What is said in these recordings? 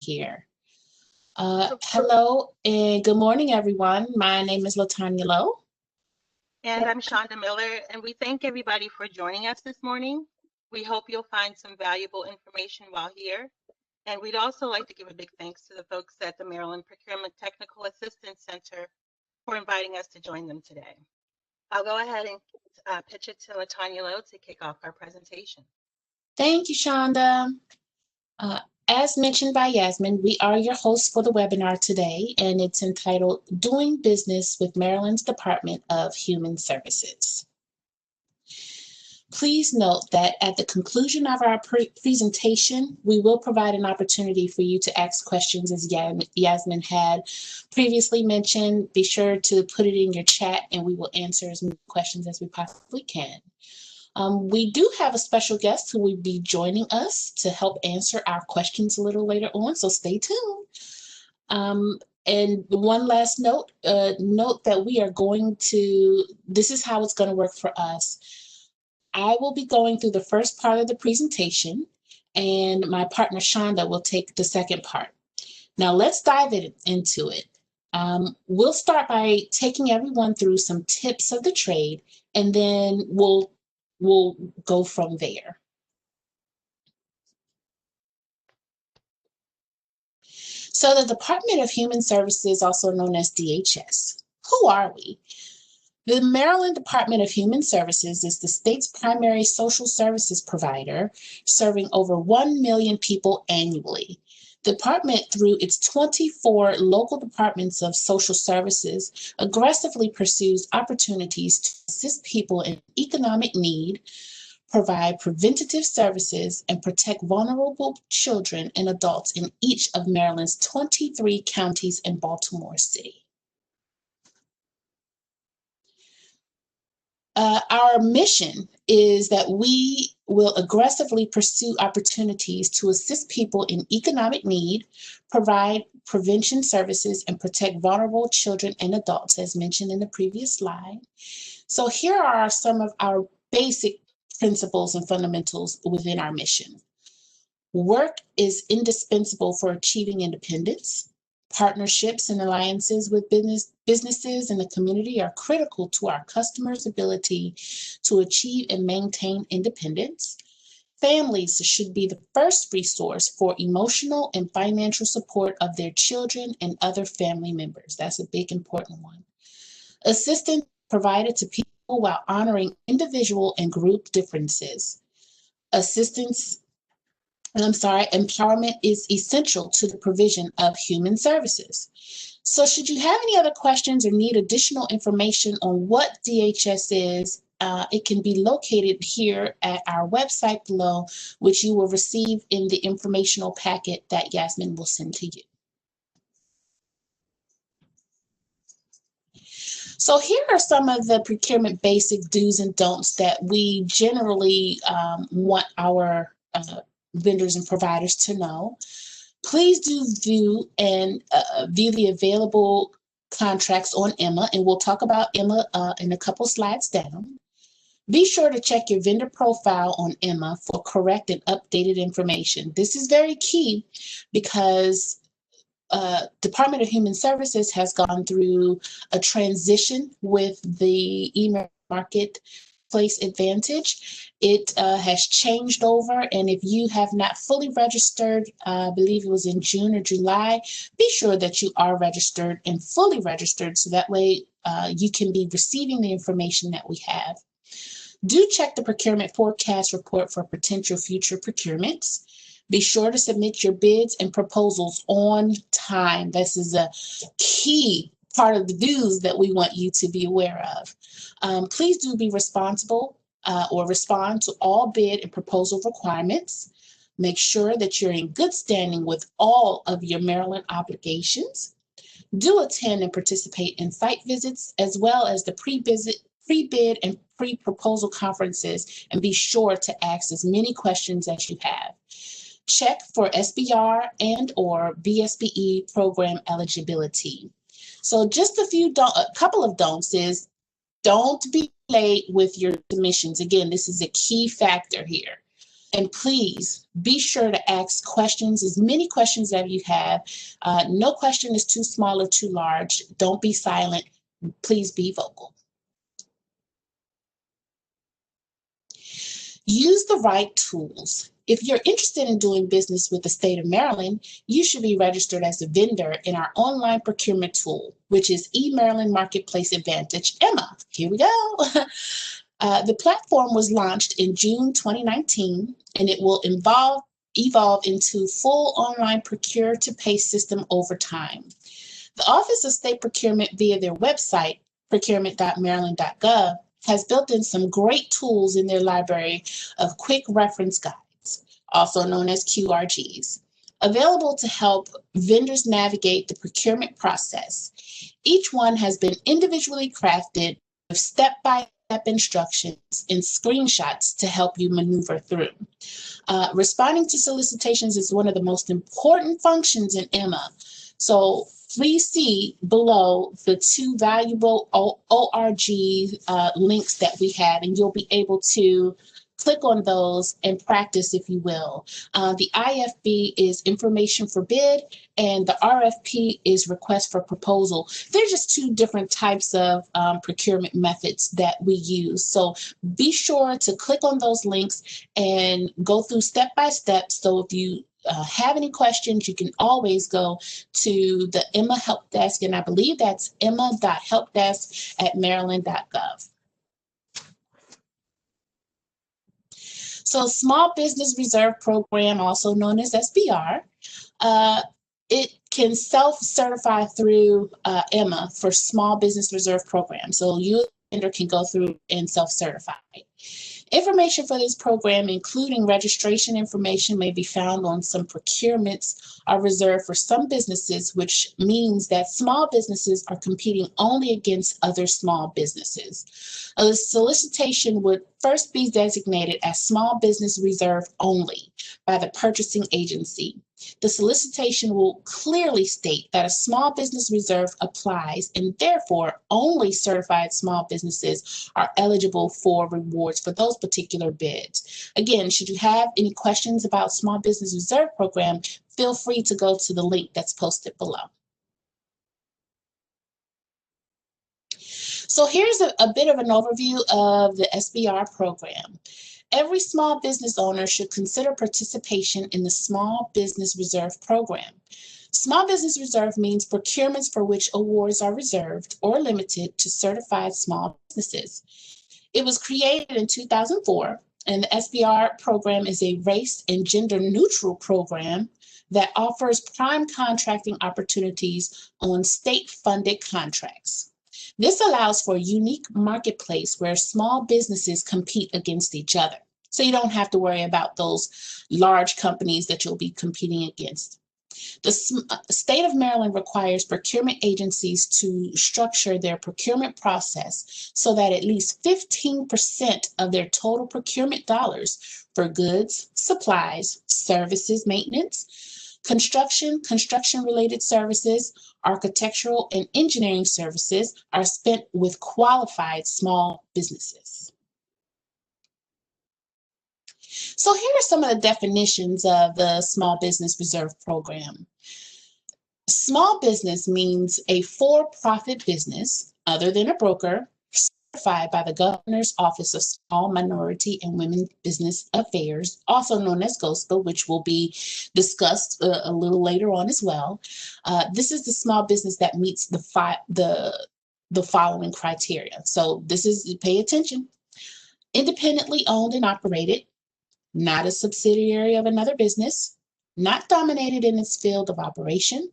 here. Hello and good morning, everyone. My name is LaTanya Lowe. And I'm Chanda Miller, and we thank everybody for joining us this morning. We hope you'll find some valuable information while here. And we'd also like to give a big thanks to the folks at the Maryland Procurement Technical Assistance Center for inviting us to join them today. I'll go ahead and pitch it to LaTanya Lowe to kick off our presentation. Thank you, Chanda. As mentioned by Yasmin, we are your hosts for the webinar today, and it's entitled Doing Business with Maryland's Department of Human Services. Please note that at the conclusion of our presentation, we will provide an opportunity for you to ask questions, as Yasmin had previously mentioned. Be sure to put it in your chat and we will answer as many questions as we possibly can. We do have a special guest who will be joining us to help answer our questions a little later on, so stay tuned. And one last note, note that we are going to, this is how it's going to work for us. I will be going through the first part of the presentation, and my partner Chanda will take the second part. Now let's dive into it. We'll start by taking everyone through some tips of the trade, and then we'll go from there. So the Department of Human Services, also known as DHS, who are we? The Maryland Department of Human Services is the state's primary social services provider, serving over 1 million people annually. The department, through its 24 local departments of social services, aggressively pursues opportunities to assist people in economic need, provide preventative services, and protect vulnerable children and adults in each of Maryland's 23 counties and Baltimore City. Our mission is that we will aggressively pursue opportunities to assist people in economic need, provide prevention services, and protect vulnerable children and adults, as mentioned in the previous slide. So here are some of our basic principles and fundamentals within our mission. Work is indispensable for achieving independence. Partnerships and alliances with businesses in the community are critical to our customers' ability to achieve and maintain independence. Families should be the first resource for emotional and financial support of their children and other family members. That's a big, important one. Assistance provided to people while honoring individual and group differences. Empowerment is essential to the provision of human services. So should you have any other questions or need additional information on what DHS is, it can be located here at our website below, which you will receive in the informational packet that Yasmin will send to you. So here are some of the procurement basic do's and don'ts that we generally want our vendors and providers to know. Please do view the available contracts on Emma, and we'll talk about Emma in a couple slides down. Be sure to check your vendor profile on Emma for correct and updated information. This is very key because Department of Human Services has gone through a transition with the email marketplace advantage. It has changed over, and if you have not fully registered, I believe it was in June or July, be sure that you are registered and fully registered so that way you can be receiving the information that we have. Do check the procurement forecast report for potential future procurements. Be sure to submit your bids and proposals on time. This is a key part of the do's that we want you to be aware of. Please do be responsible or respond to all bid and proposal requirements. Make sure that you're in good standing with all of your Maryland obligations. Do attend and participate in site visits as well as the pre-bid and pre-proposal conferences, and be sure to ask as many questions as you have. Check for SBR and or VSBE program eligibility. So just a couple of don'ts is don't be late with your submissions. Again, this is a key factor here. And please be sure to ask questions, as many questions as you have. No question is too small or too large. Don't be silent. Please be vocal. Use the right tools. If you're interested in doing business with the state of Maryland, you should be registered as a vendor in our online procurement tool, which is eMaryland Marketplace Advantage, EMMA. Here we go. The platform was launched in June 2019, and it will evolve into full online procure-to-pay system over time. The Office of State Procurement, via their website, procurement.maryland.gov, has built in some great tools in their library of quick reference guides, also known as QRGs, available to help vendors navigate the procurement process. Each one has been individually crafted with step-by-step instructions and screenshots to help you maneuver through. Responding to solicitations is one of the most important functions in EMMA. So please see below the two valuable ORG links that we have, and you'll be able to click on those and practice, if you will. The IFB is information for bid, and the RFP is request for proposal. They're just two different types of procurement methods that we use. So be sure to click on those links and go through step by step. So if you have any questions, you can always go to the Emma Help Desk, and I believe that's emma.helpdesk@maryland.gov. So Small Business Reserve Program, also known as SBR, it can self-certify through Emma for Small Business Reserve Program. So you, as a vendor, can go through and self-certify. Information for this program, including registration information, may be found on some procurements are reserved for some businesses, which means that small businesses are competing only against other small businesses. A solicitation would first be designated as Small Business Reserve only by the purchasing agency. The solicitation will clearly state that a small business reserve applies, and therefore only certified small businesses are eligible for rewards for those particular bids. Again, should you have any questions about Small Business Reserve Program, feel free to go to the link that's posted below. So here's a bit of an overview of the SBR program. Every small business owner should consider participation in the Small Business Reserve Program. Small Business Reserve means procurements for which awards are reserved or limited to certified small businesses. It was created in 2004, and the SBR program is a race and gender neutral program that offers prime contracting opportunities on state-funded contracts. This allows for a unique marketplace where small businesses compete against each other. So you don't have to worry about those large companies that you'll be competing against. The state of Maryland requires procurement agencies to structure their procurement process so that at least 15% of their total procurement dollars for goods, supplies, services, maintenance, construction-related services, architectural and engineering services are spent with qualified small businesses. So here are some of the definitions of the Small Business Reserve Program. Small business means a for-profit business, other than a broker, certified by the Governor's Office of Small, Minority, and Women Business Affairs, also known as GOSBA, which will be discussed a little later on as well. This is the small business that meets the following criteria. So this is, pay attention, independently owned and operated, not a subsidiary of another business, not dominated in its field of operation.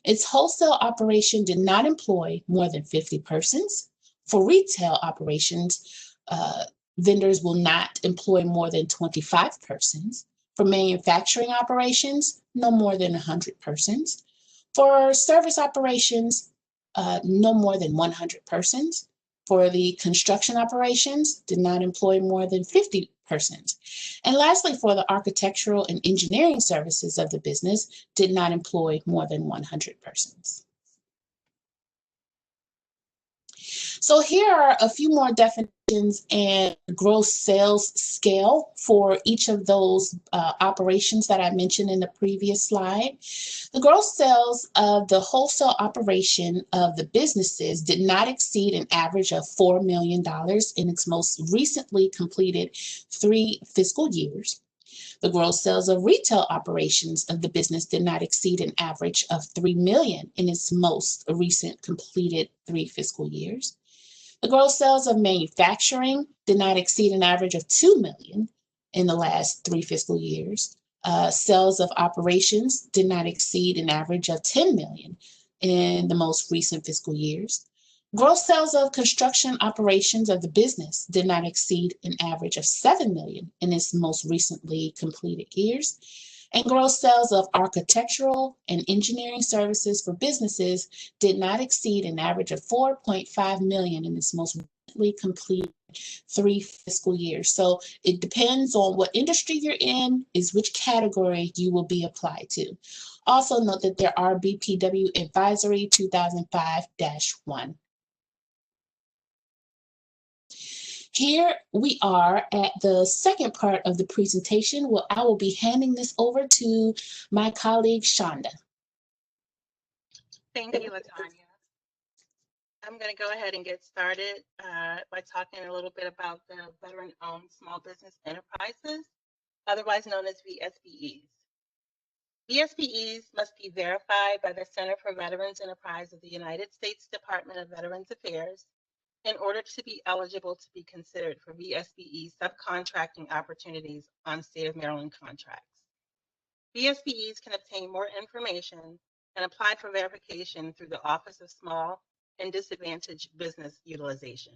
Its wholesale operation did not employ more than 50 persons. For retail operations, vendors will not employ more than 25 persons. For manufacturing operations, no more than 100 persons. For service operations, no more than 100 persons. For the construction operations, did not employ more than 50 persons. And lastly, for the architectural and engineering services of the business, did not employ more than 100 persons. So here are a few more definitions and gross sales scale for each of those operations that I mentioned in the previous slide. The gross sales of the wholesale operation of the businesses did not exceed an average of $4 million in its most recently completed 3 fiscal years. The gross sales of retail operations of the business did not exceed an average of $3 million in its most recent completed 3 fiscal years. The gross sales of manufacturing did not exceed an average of $2 million in the last 3 fiscal years. Sales of operations did not exceed an average of $10 million in the most recent fiscal years. Gross sales of construction operations of the business did not exceed an average of $7 million in its most recently completed years. And gross sales of architectural and engineering services for businesses did not exceed an average of $4.5 million in its most recently completed 3 fiscal years. So it depends on what industry you're in, is which category you will be applied to. Also note that there are BPW Advisory 2005-1. Here we are at the second part of the presentation where I will be handing this over to my colleague, Chanda. Thank you, LaTanya. I'm going to go ahead and get started by talking a little bit about the veteran-owned small business enterprises, otherwise known as VSBEs. VSBEs must be verified by the Center for Veterans Enterprise of the United States Department of Veterans Affairs in order to be eligible to be considered for VSBE subcontracting opportunities on state of Maryland contracts. VSBEs can obtain more information and apply for verification through the Office of Small and Disadvantaged Business Utilization.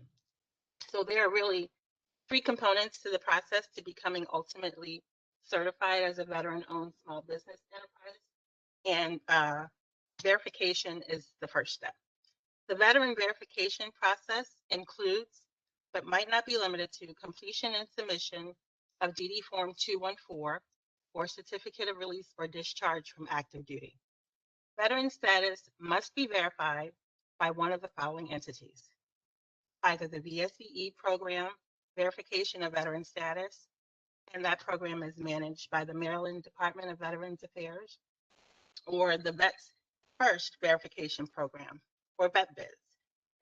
So there are really 3 components to the process to becoming ultimately certified as a veteran-owned small business enterprise, and verification is the first step. The veteran verification process includes, but might not be limited to, completion and submission of DD Form 214, or Certificate of Release or Discharge from Active Duty. Veteran status must be verified by one of the following entities: either the VSBE program, Verification of Veteran Status, and that program is managed by the Maryland Department of Veterans Affairs, or the VETS First Verification Program, or VSBES,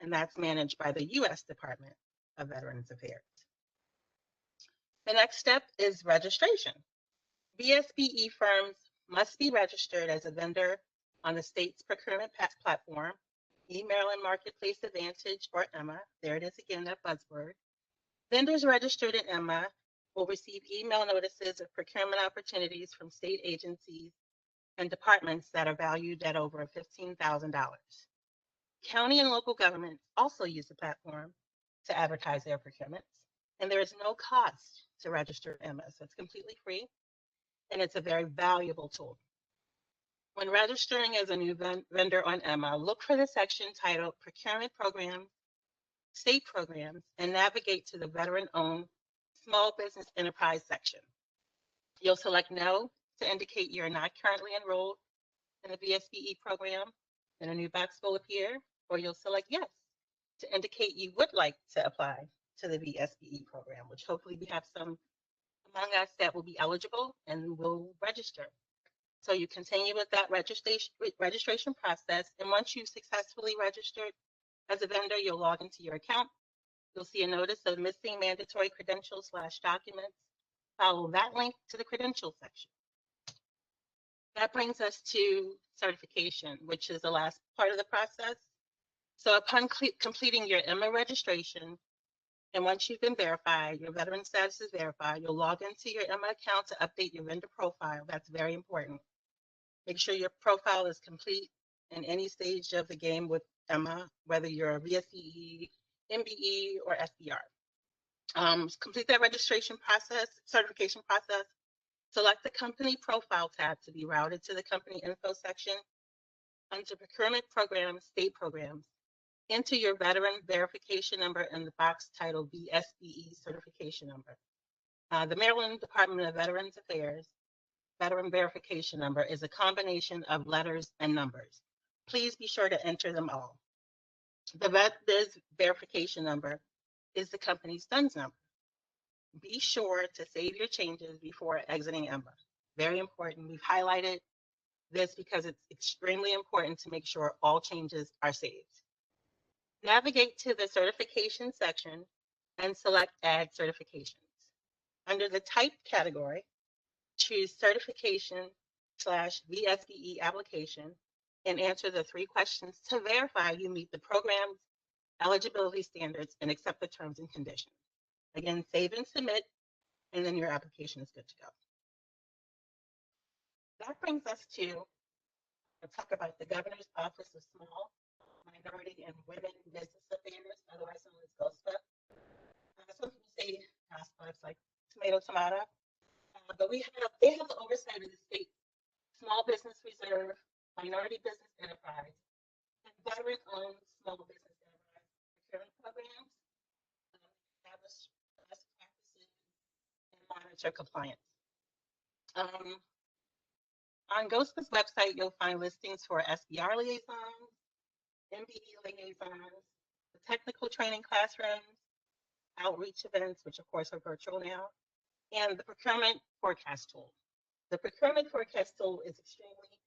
and that's managed by the U.S. Department of Veterans Affairs. The next step is registration. VSBE firms must be registered as a vendor on the state's procurement platform, eMaryland Marketplace Advantage, or EMA. There it is again, that buzzword. Vendors registered in EMA will receive email notices of procurement opportunities from state agencies and departments that are valued at over $15,000. County and local governments also use the platform to advertise their procurements, and there is no cost to register EMA, so it's completely free, and it's a very valuable tool. When registering as a new vendor on EMA, look for the section titled Procurement Programs, State Programs, and navigate to the Veteran-Owned Small Business Enterprise section. You'll select No to indicate you're not currently enrolled in the VSBE program, then a new box will appear, or you'll select Yes to indicate you would like to apply to the VSBE program, which hopefully we have some among us that will be eligible and will register. So you continue with that registration process, and once you've successfully registered as a vendor, you'll log into your account. You'll see a notice of missing mandatory credentials/documents. Follow that link to the credentials section. That brings us to certification, which is the last part of the process. So upon completing your EMA registration, and once you've been verified, your veteran status is verified, you'll log into your EMA account to update your vendor profile. That's very important. Make sure your profile is complete in any stage of the game with EMA, whether you're a VSBE, MBE, or SBR. Complete that registration process, certification process. Select the company profile tab to be routed to the company info section. Under procurement programs, state programs, enter your veteran verification number in the box titled VSBE certification number. The Maryland Department of Veterans Affairs veteran verification number is a combination of letters and numbers. Please be sure to enter them all. The VSBES verification number is the company's DUNS number. Be sure to save your changes before exiting EMBA. Very important. We've highlighted this because it's extremely important to make sure all changes are saved. Navigate to the certification section and select Add Certifications. Under the Type category, choose Certification/VSBE application and answer the 3 questions to verify you meet the program's eligibility standards and accept the terms and conditions. Again, save and submit, and then your application is good to go. That brings us to talk about the Governor's Office of Small, Minority, and Women Business Affairs, otherwise known as GOSBA. Some people say GOSBA, it's like tomato, tomato. But they have the oversight of the state small business reserve, minority business enterprise, and veteran-owned small business enterprise procurement programs, establish best practices, and monitor compliance. On GOSBA's website, you'll find listings for SBR liaisons, MBE liaisons, the technical training classrooms, outreach events, which of course are virtual now, and the procurement forecast tool. The procurement forecast tool is extremely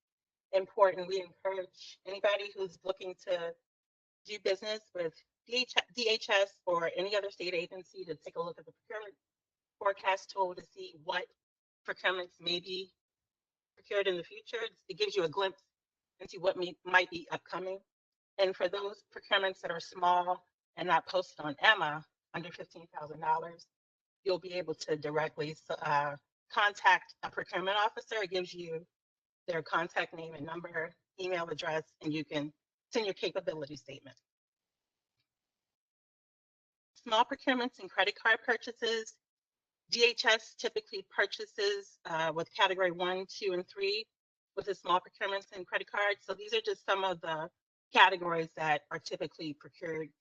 important. We encourage anybody who's looking to do business with DHS or any other state agency to take a look at the procurement forecast tool to see what procurements may be procured in the future. It gives you a glimpse into what might be upcoming. And for those procurements that are small and not posted on Emma, under $15,000, you'll be able to directly contact a procurement officer. It gives you their contact name and number, email address, and you can send your capability statement. Small procurements and credit card purchases. DHS typically purchases with category 1, 2, and 3 with the small procurements and credit cards. So these are just some of the categories that are typically procured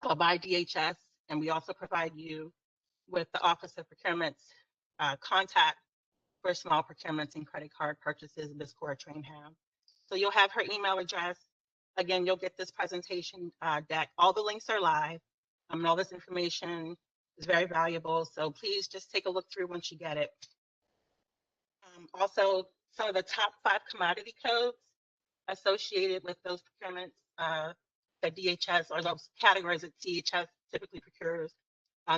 by DHS. And we also provide you with the Office of Procurement's contact for small procurements and credit card purchases Ms. Cora Trainham. So you'll have her email address. Again, you'll get this presentation deck. All the links are live. And all this information is very valuable. So please just take a look through once you get it. Also, some of the top 5 commodity codes associated with those procurements that DHS, or those categories that DHS typically procures.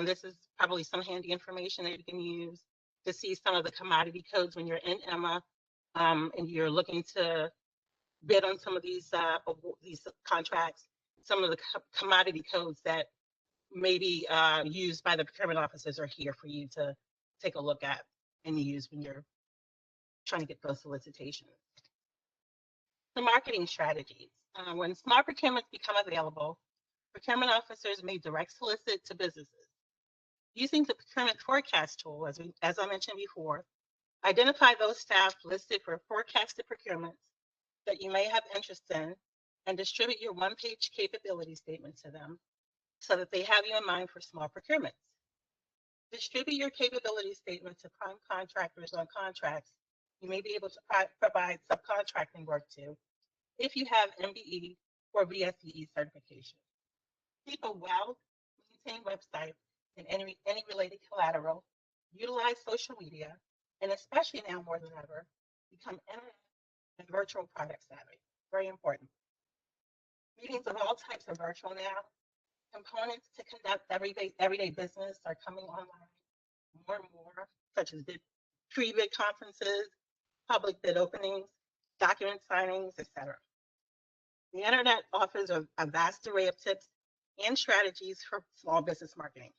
This is probably some handy information that you can use to see some of the commodity codes when you're in Emma and you're looking to bid on some of these contracts. Some of the commodity codes that may be used by the procurement officers are here for you to take a look at and use when you're trying to get those solicitations. The marketing strategies. When small procurements become available, procurement officers may direct solicit to businesses. Using the procurement forecast tool, as I mentioned before, identify those staff listed for forecasted procurements that you may have interest in and distribute your one-page capability statement to them so that they have you in mind for small procurements. Distribute your capability statement to prime contractors on contracts you may be able to provide subcontracting work to if you have MBE or VSBE certification. Keep a well-maintained website and any related collateral. Utilize social media, and especially now more than ever, become internet and virtual product savvy. Very important. Meetings of all types are virtual now. Components to conduct everyday business are coming online more and more, such as pre-bid conferences, public bid openings, document signings, etc. The internet offers a vast array of tips and strategies for small business marketing.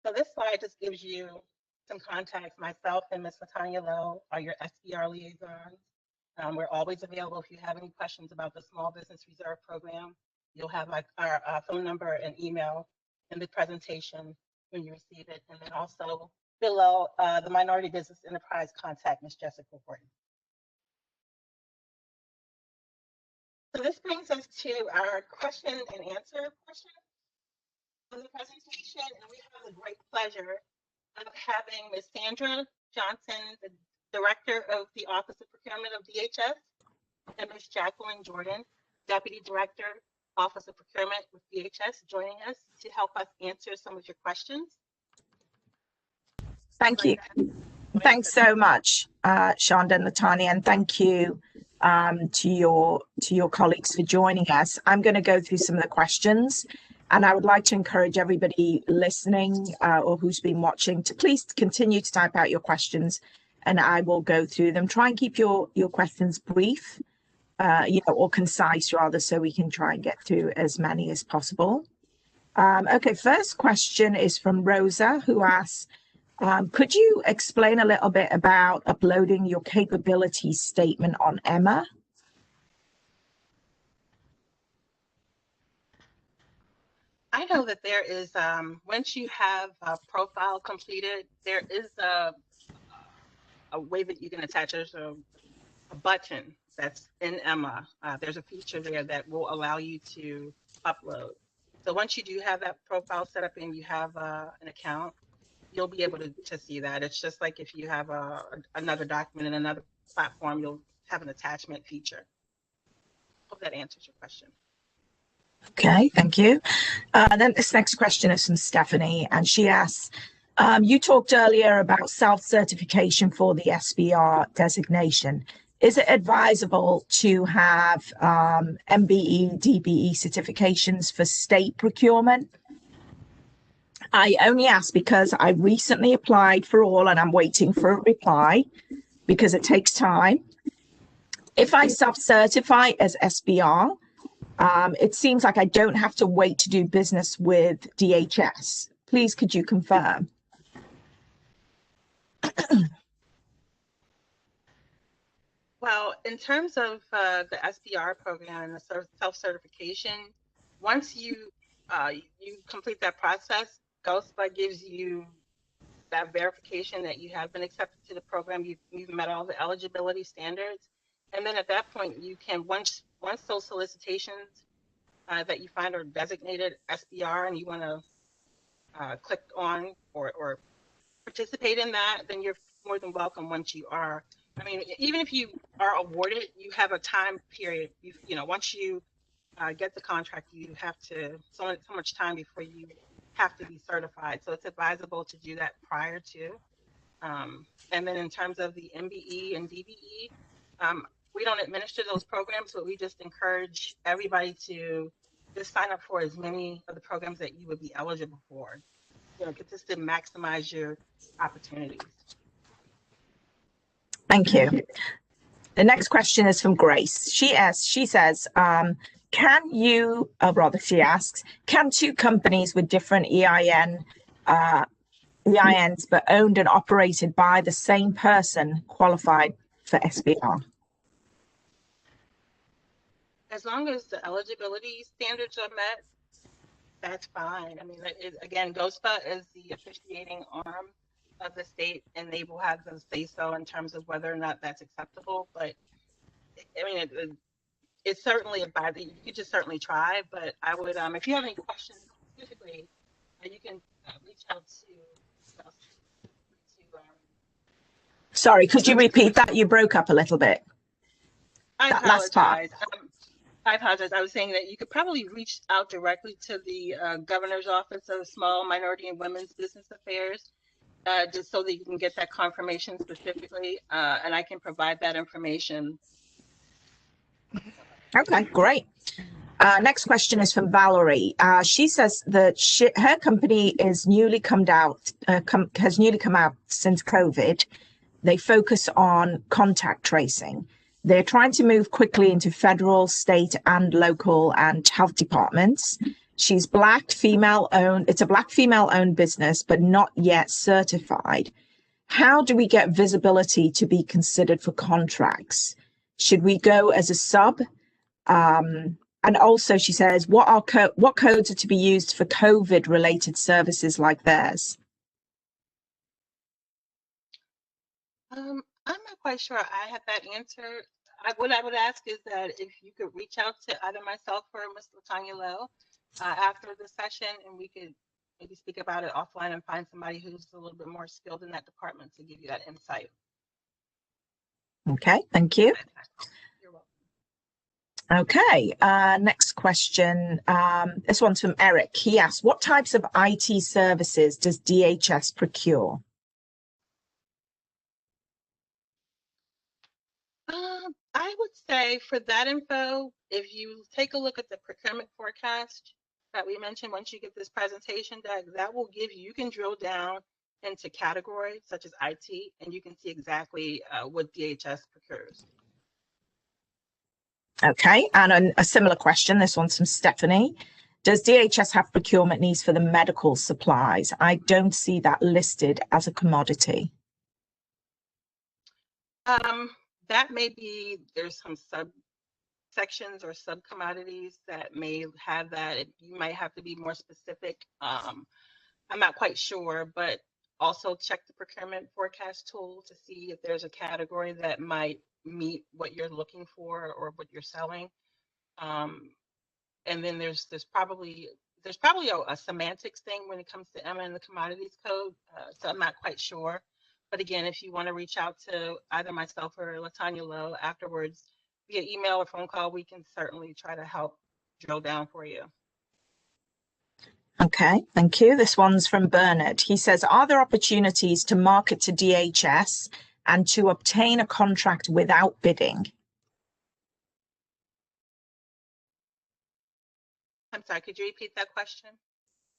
So this slide just gives you some context. Myself and Ms. LaTanya Lowe are your SBR liaisons. We're always available if you have any questions about the Small Business Reserve Program. You'll have our phone number and email in the presentation when you receive it. And then also below the Minority Business Enterprise contact Ms. Jessica Horton. So this brings us to our question and answer portion of the presentation. And we have the great pleasure of having Ms. Sandra Johnson, the Director of the Office of Procurement of DHS, and Ms. Jacqueline Jordan, Deputy Director, Office of Procurement with VHS, joining us to help us answer some of your questions. Thank you. Thanks so much, Chanda and LaTanya, and thank you to your colleagues for joining us. I'm going to go through some of the questions, and I would like to encourage everybody listening or who's been watching to please continue to type out your questions, and I will go through them. Try and keep your questions brief, or concise rather, so we can try and get through as many as possible. Okay, first question is from Rosa, who asks, could you explain a little bit about uploading your capability statement on Emma? I know that there is, once you have a profile completed, there is a way that you can attach. There's a button that's in Emma. There's a feature there that will allow you to upload. So once you do have that profile set up and you have an account, you'll be able to see that. It's just like if you have another document in another platform, you'll have an attachment feature. Hope that answers your question. Okay, thank you. Then this next question is from Stephanie, and she asks, you talked earlier about self-certification for the SBR designation. Is it advisable to have MBE, DBE certifications for state procurement? I only ask because I recently applied for all and I'm waiting for a reply because it takes time. If I self-certify as SBR, it seems like I don't have to wait to do business with DHS. Please, could you confirm? Well, in terms of the SBR program and the self-certification, once you complete that process, GOSBA gives you that verification that you have been accepted to the program, you've met all the eligibility standards. And then at that point, you can, once those solicitations that you find are designated SBR and you want to click on or participate in that, then you're more than welcome once you are. I mean, even if you are awarded, you have a time period. Once you get the contract, you have to so much time before you have to be certified. So it's advisable to do that prior to. And then in terms of the MBE and DBE, we don't administer those programs, but we just encourage everybody to just sign up for as many of the programs that you would be eligible for. Just to maximize your opportunities. Thank you. The next question is from Grace. She says, can two companies with different EINs but owned and operated by the same person qualify for SBR? As long as the eligibility standards are met, that's fine. I mean, again, GOSBA is the officiating arm of the state, and they will have the say-so in terms of whether or not that's acceptable. But I mean, it's certainly you could just certainly try. But I would, if you have any questions specifically, you can reach out to. Sorry, could you repeat that? You broke up a little bit. I apologize. I apologize. I was saying that you could probably reach out directly to the Governor's Office of Small, Minority, and Women's Business Affairs, just so that you can get that confirmation specifically, and I can provide that information. Okay, great. Next question is from Valerie. She says that her company is has newly come out since COVID. They focus on contact tracing. They're trying to move quickly into federal, state, and local and health departments. She's Black, female-owned. It's a Black, female-owned business, but not yet certified. How do we get visibility to be considered for contracts? Should we go as a sub? And also, she says, what codes are to be used for COVID-related services like theirs? I'm not quite sure I have that answer. What I would ask is that if you could reach out to either myself or Ms. LaTanya Lowe after the session, and we could maybe speak about it offline and find somebody who's a little bit more skilled in that department to give you that insight. Okay, thank you. You're welcome. Okay, next question. This one's from Eric. He asks, what types of IT services does DHS procure? I would say for that info, if you take a look at the procurement forecast that we mentioned, once you get this presentation deck, that will give you, you can drill down into categories such as IT, and you can see exactly what DHS procures. Okay, and a similar question, this one's from Stephanie. Does DHS have procurement needs for the medical supplies? I don't see that listed as a commodity. That may be, there's some subsections or sub-commodities that may have that. You might have to be more specific. I'm not quite sure, but also check the procurement forecast tool to see if there's a category that might meet what you're looking for or what you're selling. And then there's probably a semantics thing when it comes to EMA and the commodities code. So I'm not quite sure. But again, if you want to reach out to either myself or LaTanya Lowe afterwards via email or phone call, we can certainly try to help drill down for you. Okay, thank you. This one's from Bernard. He says, are there opportunities to market to DHS and to obtain a contract without bidding? I'm sorry, could you repeat that question?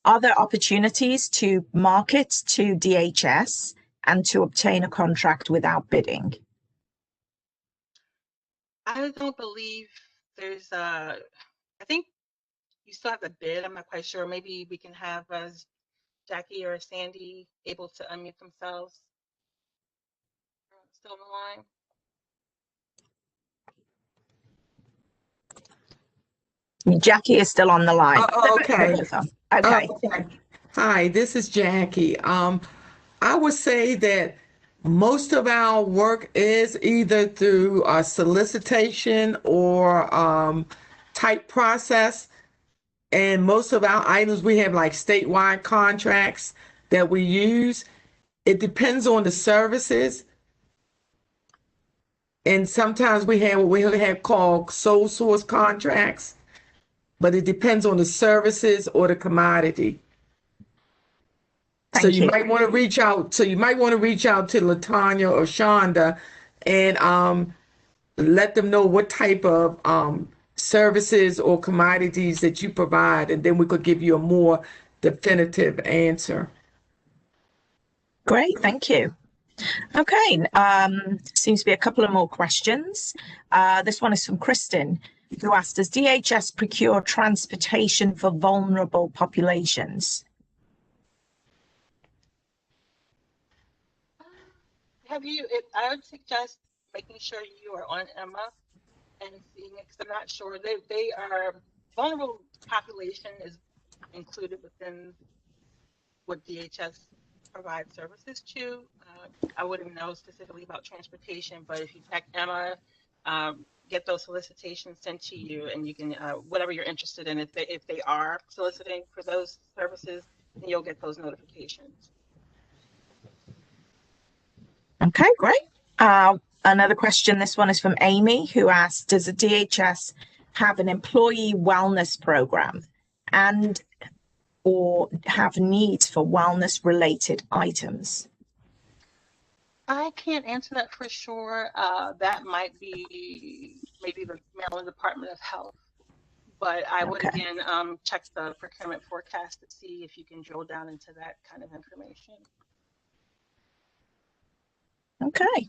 Are there opportunities to market to DHS and to obtain a contract without bidding? I don't believe there's I think you still have to bid. I'm not quite sure. Maybe we can have Jackie or Sandy able to unmute themselves. Still on the line? Jackie is still on the line. Okay. Okay. Hi, this is Jackie. I would say that most of our work is either through a solicitation or type process. And most of our items, we have like statewide contracts that we use. It depends on the services. And sometimes we have what we have called sole source contracts, but it depends on the services or the commodity. So you might want to reach out. So you might want to reach out to LaTanya or Chanda and let them know what type of services or commodities that you provide, and then we could give you a more definitive answer. Great, thank you. Okay, seems to be a couple of more questions. This one is from Kristen, who asked, does DHS procure transportation for vulnerable populations? I would suggest making sure you are on EMA and seeing it, because I'm not sure. They are, vulnerable population is included within what DHS provides services to. I wouldn't know specifically about transportation, but if you check EMA, get those solicitations sent to you, and you can, whatever you're interested in, if they are soliciting for those services, then you'll get those notifications. Okay, great. Another question, this one is from Amy, who asked, does the DHS have an employee wellness program and or have needs for wellness related items? I can't answer that for sure. That might be maybe the Maryland Department of Health, but I would again check the procurement forecast to see if you can drill down into that kind of information. Okay.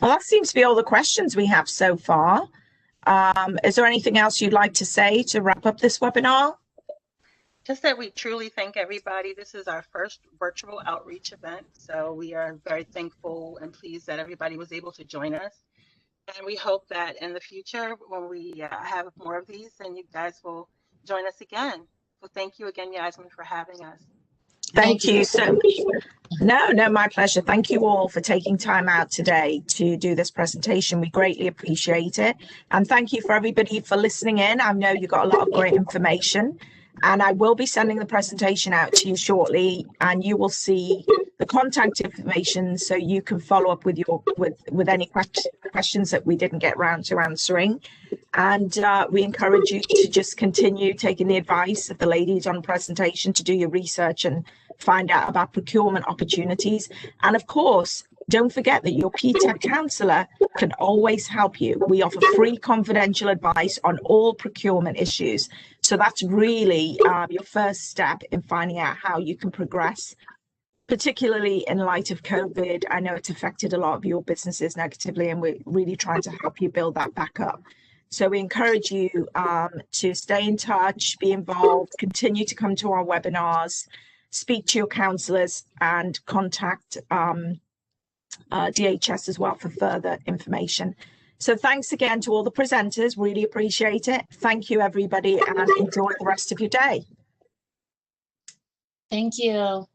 Well, that seems to be all the questions we have so far. Is there anything else you'd like to say to wrap up this webinar? Just that we truly thank everybody. This is our first virtual outreach event, so we are very thankful and pleased that everybody was able to join us. And we hope that in the future, when we have more of these, then you guys will join us again. So thank you again, Yasmin, for having us. Thank you so much. No, my pleasure. Thank you all for taking time out today to do this presentation. We greatly appreciate it. And thank you for everybody for listening in. I know you got a lot of great information, and I will be sending the presentation out to you shortly, and you will see the contact information so you can follow up with any questions that we didn't get around to answering. And we encourage you to just continue taking the advice of the ladies on presentation to do your research and find out about procurement opportunities. And of course, don't forget that your PTAC counsellor can always help you. We offer free confidential advice on all procurement issues. So that's really your first step in finding out how you can progress, particularly in light of COVID. I know it's affected a lot of your businesses negatively, and we're really trying to help you build that back up. So we encourage you to stay in touch, be involved, continue to come to our webinars, speak to your counsellors, and contact DHS as well for further information. So thanks again to all the presenters, really appreciate it. Thank you, everybody, and enjoy the rest of your day. Thank you.